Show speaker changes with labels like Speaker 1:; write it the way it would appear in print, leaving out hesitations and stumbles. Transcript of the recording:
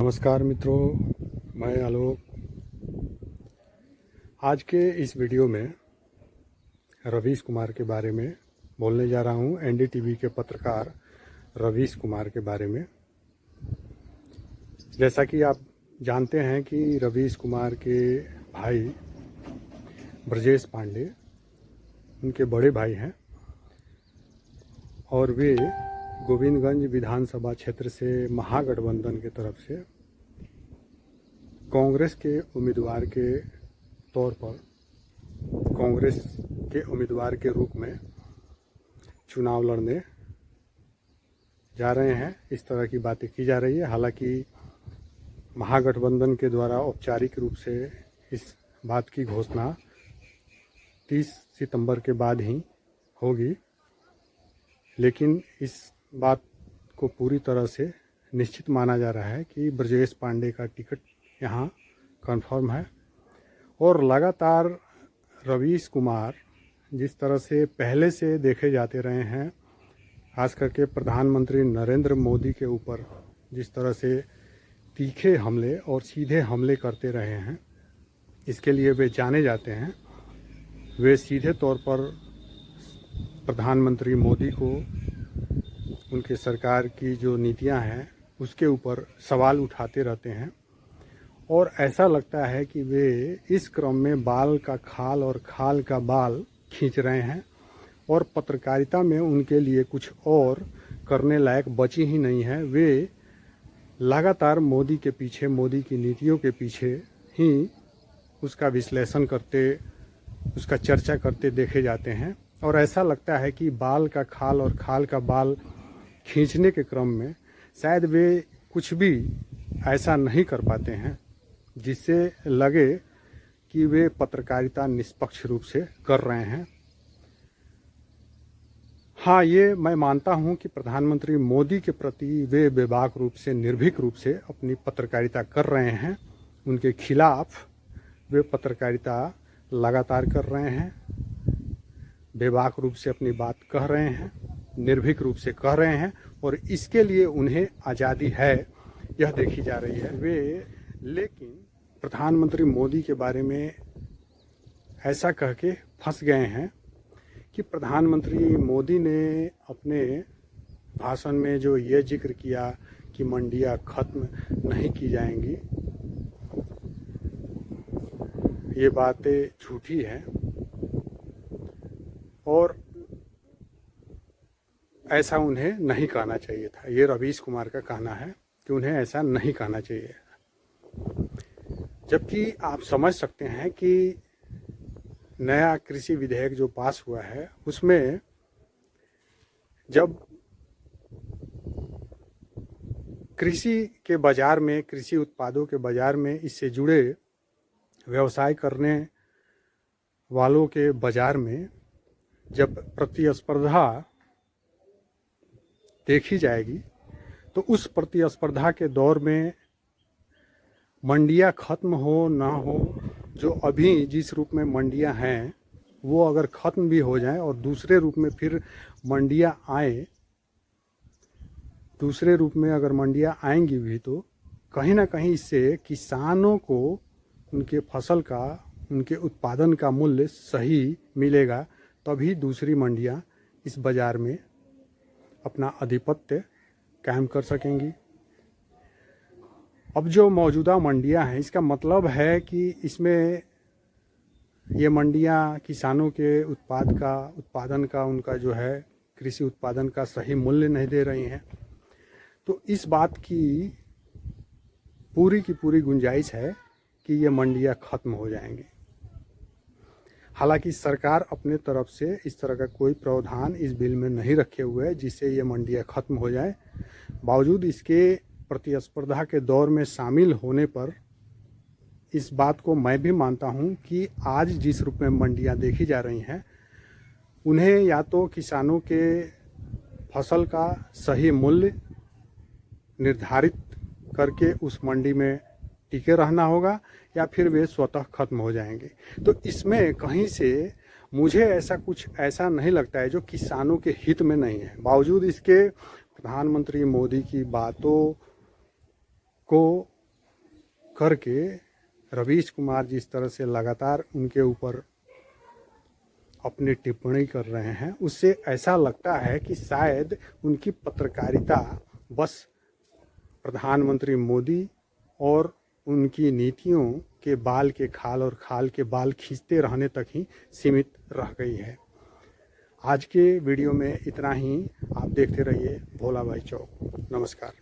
Speaker 1: नमस्कार मित्रों, मैं आलोक। आज के इस वीडियो में रवीश कुमार के बारे में बोलने जा रहा हूं। एनडीटीवी के पत्रकार रवीश कुमार के बारे में। जैसा कि आप जानते हैं कि रवीश कुमार के भाई ब्रजेश पांडे उनके बड़े भाई हैं और वे गोविंदगंज विधानसभा क्षेत्र से महागठबंधन की तरफ से कांग्रेस के उम्मीदवार के तौर पर कांग्रेस के उम्मीदवार के रूप में चुनाव लड़ने जा रहे हैं। इस तरह की बातें की जा रही है। हालांकि महागठबंधन के द्वारा औपचारिक रूप से इस बात की घोषणा 30 सितंबर के बाद ही होगी, लेकिन इस बात को पूरी तरह से निश्चित माना जा रहा है कि ब्रजेश पांडे का टिकट यहाँ कंफर्म है। और लगातार रवीश कुमार जिस तरह से पहले से देखे जाते रहे हैं, खास करके प्रधानमंत्री नरेंद्र मोदी के ऊपर जिस तरह से तीखे हमले और सीधे हमले करते रहे हैं, इसके लिए वे जाने जाते हैं। वे सीधे तौर पर प्रधानमंत्री मोदी को, उनके सरकार की जो नीतियां हैं उसके ऊपर सवाल उठाते रहते हैं और ऐसा लगता है कि वे इस क्रम में बाल का खाल और खाल का बाल खींच रहे हैं और पत्रकारिता में उनके लिए कुछ और करने लायक बची ही नहीं है। वे लगातार मोदी के पीछे, मोदी की नीतियों के पीछे ही उसका विश्लेषण करते, उसका चर्चा करते देखे जाते हैं और ऐसा लगता है कि बाल का खाल और खाल का बाल खींचने के क्रम में शायद वे कुछ भी ऐसा नहीं कर पाते हैं जिससे लगे कि वे पत्रकारिता निष्पक्ष रूप से कर रहे हैं। हाँ, ये मैं मानता हूँ कि प्रधानमंत्री मोदी के प्रति वे बेबाक रूप से, निर्भीक रूप से अपनी पत्रकारिता कर रहे हैं। उनके खिलाफ वे पत्रकारिता लगातार कर रहे हैं, बेबाक रूप से अपनी बात कह रहे हैं, निर्भीक रूप से कह रहे हैं और इसके लिए उन्हें आज़ादी है, यह देखी जा रही है। वे लेकिन प्रधानमंत्री मोदी के बारे में ऐसा कह के फंस गए हैं कि प्रधानमंत्री मोदी ने अपने भाषण में जो ये जिक्र किया कि मंडियां खत्म नहीं की जाएंगी, ये बातें झूठी हैं और ऐसा उन्हें नहीं कहना चाहिए था। ये रवीश कुमार का कहना है कि उन्हें ऐसा नहीं कहना चाहिए। जबकि आप समझ सकते हैं कि नया कृषि विधेयक जो पास हुआ है उसमें जब कृषि के बाजार में, कृषि उत्पादों के बाजार में इससे जुड़े व्यवसाय करने वालों के बाजार में जब प्रतिस्पर्धा देखी जाएगी तो उस प्रतिस्पर्धा के दौर में मंडियां खत्म हो ना हो, जो अभी जिस रूप में मंडियां हैं वो अगर ख़त्म भी हो जाएं और दूसरे रूप में फिर मंडियां आए, दूसरे रूप में अगर मंडियां आएंगी भी तो कहीं ना कहीं इससे किसानों को उनके फसल का, उनके उत्पादन का मूल्य सही मिलेगा, तभी दूसरी मंडियां इस बाज़ार में अपना आधिपत्य कायम कर सकेंगी। अब जो मौजूदा मंडियां हैं, इसका मतलब है कि इसमें ये मंडियां किसानों के उत्पादन का उनका जो है कृषि उत्पादन का सही मूल्य नहीं दे रही हैं। तो इस बात की पूरी गुंजाइश है कि ये मंडियां खत्म हो जाएंगी। हालांकि सरकार अपने तरफ से इस तरह का कोई प्रावधान इस बिल में नहीं रखे हुए है जिससे ये मंडियां खत्म हो जाए। बावजूद इसके प्रतिस्पर्धा के दौर में शामिल होने पर इस बात को मैं भी मानता हूं कि आज जिस रूप में मंडियां देखी जा रही हैं, उन्हें या तो किसानों के फसल का सही मूल्य निर्धारित करके उस मंडी में टिके रहना होगा या फिर वे स्वतः खत्म हो जाएंगे। तो इसमें कहीं से मुझे ऐसा नहीं लगता है जो किसानों के हित में नहीं है। बावजूद इसके प्रधानमंत्री मोदी की बातों को करके रवीश कुमार जिस तरह से लगातार उनके ऊपर अपनी टिप्पणी कर रहे हैं, उससे ऐसा लगता है कि शायद उनकी पत्रकारिता बस प्रधानमंत्री मोदी और उनकी नीतियों के बाल के खाल और खाल के बाल खींचते रहने तक ही सीमित रह गई है। आज के वीडियो में इतना ही। आप देखते रहिए भोला भाई चौक। नमस्कार।